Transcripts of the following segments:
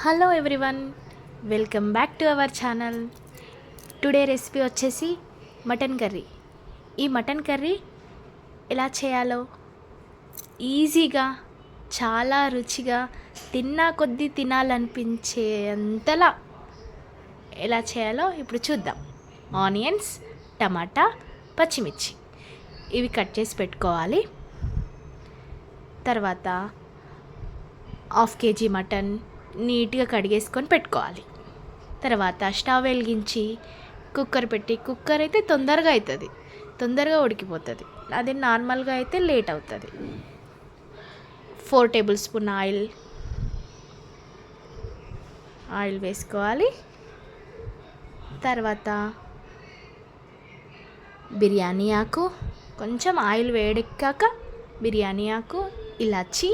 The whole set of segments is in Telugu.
Hello everyone, welcome back to our channel. Today recipe వచ్చేసి మటన్ కర్రీ. ఈ మటన్ కర్రీ ఎలా చేయాలో ఈజీగా, చాలా రుచిగా, తిన్నా కొద్దీ తినాలనిపించేంతలా ఎలా చేయాలో ఇప్పుడు చూద్దాం. ఆనియన్స్, టమాటా, పచ్చిమిర్చి ఇవి కట్ చేసి పెట్టుకోవాలి. తర్వాత 1/2 kg మటన్ నీట్గా కడిగేసుకొని పెట్టుకోవాలి. తర్వాత స్టవ్ వెలిగించి కుక్కర్ పెట్టి, కుక్కర్ అయితే తొందరగా అవుతుంది, తొందరగా ఉడికిపోతుంది. అదే నార్మల్గా అయితే లేట్ అవుతుంది. 4 టేబుల్ స్పూన్ ఆయిల్ వేసుకోవాలి. తర్వాత బిర్యానీ ఆకు, కొంచెం ఆయిల్ వేడెక్కాక బిర్యానీ ఆకు, ఇలాచి,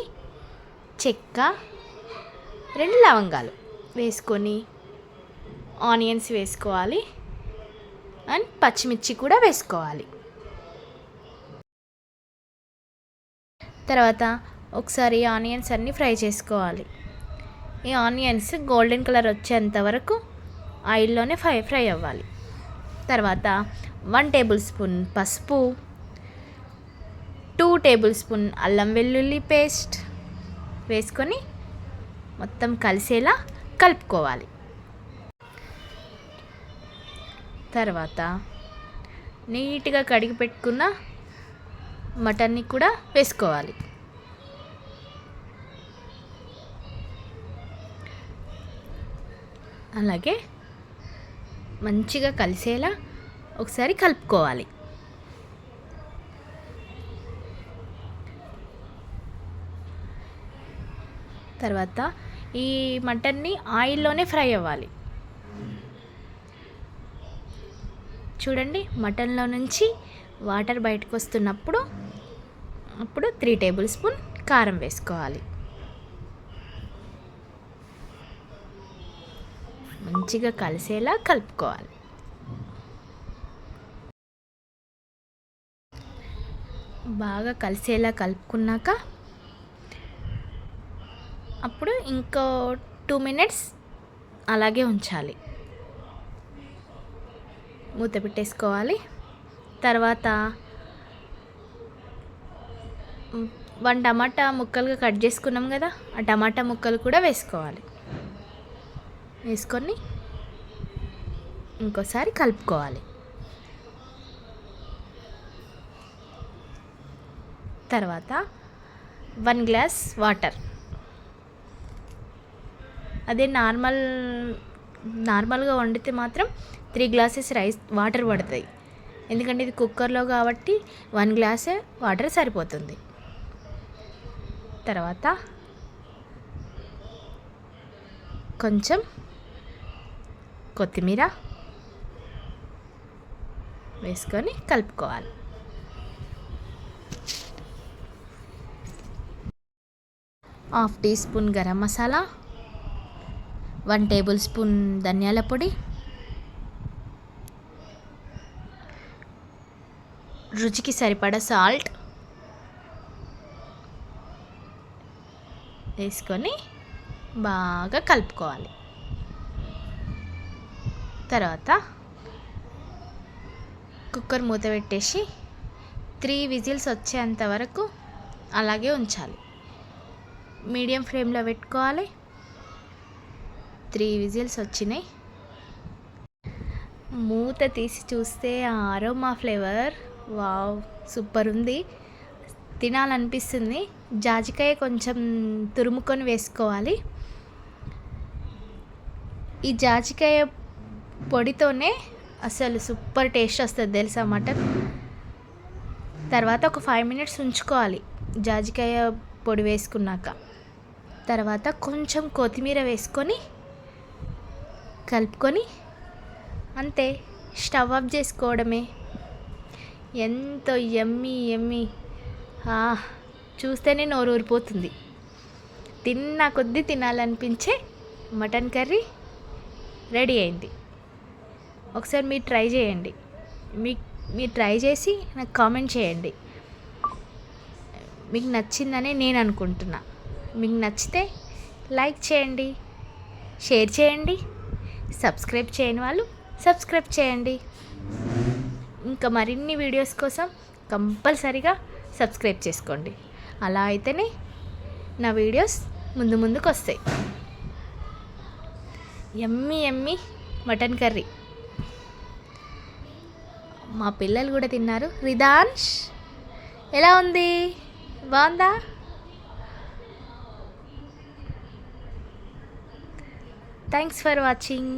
చెక్క, 2 లవంగాలు వేసుకొని ఆనియన్స్ వేసుకోవాలి అండ్ పచ్చిమిర్చి కూడా వేసుకోవాలి. తర్వాత ఒకసారి ఆనియన్స్ అన్నీ ఫ్రై చేసుకోవాలి. ఈ ఆనియన్స్ గోల్డెన్ కలర్ వచ్చేంత వరకు ఆయిల్లోనే ఫ్రై అవ్వాలి. తర్వాత 1 టేబుల్ స్పూన్ పసుపు, 2 టేబుల్ స్పూన్ అల్లం వెల్లుల్లి పేస్ట్ వేసుకొని మొత్తం కలిసేలా కలుపుకోవాలి. తర్వాత నీట్గా కడిగి పెట్టుకున్న మటన్ని కూడా వేసుకోవాలి. అలాగే మంచిగా కలిసేలా ఒకసారి కలుపుకోవాలి. తర్వాత ఈ మటన్ని ఆయిల్లోనే ఫ్రై అవ్వాలి. చూడండి, మటన్లో నుంచి వాటర్ బయటకు వస్తున్నప్పుడు 3 టేబుల్ స్పూన్ కారం వేసుకోవాలి. మంచిగా కలిసేలా కలుపుకోవాలి. బాగా కలిసేలా కలుపుకున్నాక అప్పుడు ఇంకో 2 మినిట్స్ అలాగే ఉంచాలి. మూత పెట్టేసుకోవాలి. తర్వాత 1 టమాటా ముక్కలుగా కట్ చేసుకున్నాం కదా, ఆ టమాటా ముక్కలు కూడా వేసుకోవాలి. వేసుకొని ఇంకోసారి కలుపుకోవాలి. తర్వాత 1 గ్లాస్ వాటర్, అదే నార్మల్గా వండితే మాత్రం 3 గ్లాసెస్ వాటర్ పడతాయి. ఎందుకంటే ఇది కుక్కర్లో కాబట్టి 1 గ్లాసే వాటర్ సరిపోతుంది. తర్వాత కొంచెం కొత్తిమీర వేసుకొని కలుపుకోవాలి. Half teaspoon garam masala, 1 tablespoon ధనియాల పొడి, రుచికి సరిపడా సాల్ట్ వేసుకొని బాగా కలుపుకోవాలి. తర్వాత కుక్కర్ మూత పెట్టేసి 3 విజిల్స్ వచ్చేంత వరకు అలాగే ఉంచాలి. మీడియం ఫ్లేమ్లో పెట్టుకోవాలి. 3 విజిల్స్ వచ్చినాయి. మూత తీసి చూస్తే ఆ అరోమా ఫ్లేవర్, వావ్, సూపర్ ఉంది, తినాలనిపిస్తుంది. జాజికాయ కొంచెం తురుముకొని వేసుకోవాలి. ఈ జాజికాయ పొడితోనే అసలు సూపర్ టేస్ట్ వస్తుంది తెలుసా మటన్. తర్వాత ఒక 5 మినిట్స్ ఉంచుకోవాలి జాజికాయ పొడి వేసుకున్నాక. తర్వాత కొంచెం కొత్తిమీర వేసుకొని కలుపుకొని అంతే, స్టవ్ ఆఫ్ చేసుకోవడమే. ఎంతో యమ్మీ చూస్తేనే నోరు ఊరిపోతుంది. తిన్నా కొద్దీ తినాలనిపించే మటన్ కర్రీ రెడీ అయింది. ఒకసారి మీరు ట్రై చేయండి. మీరు ట్రై చేసి నాకు కామెంట్ చేయండి. మీకు నచ్చిందని నేను అనుకుంటున్నా. మీకు నచ్చితే లైక్ చేయండి. షేర్ చేయండి. సబ్స్క్రైబ్ చేయని వాళ్ళు సబ్స్క్రైబ్ చేయండి. ఇంకా మరిన్ని వీడియోస్ కోసం కంపల్సరీగా సబ్స్క్రైబ్ చేసుకోండి. అలా అయితేనే నా వీడియోస్ ముందుకు వస్తాయి. యమ్మీ యమ్మీ మటన్ కర్రీ మా పిల్లలు కూడా తిన్నారు. రిదాన్ష్ ఎలా ఉంది? బాగుందా? Thanks for watching.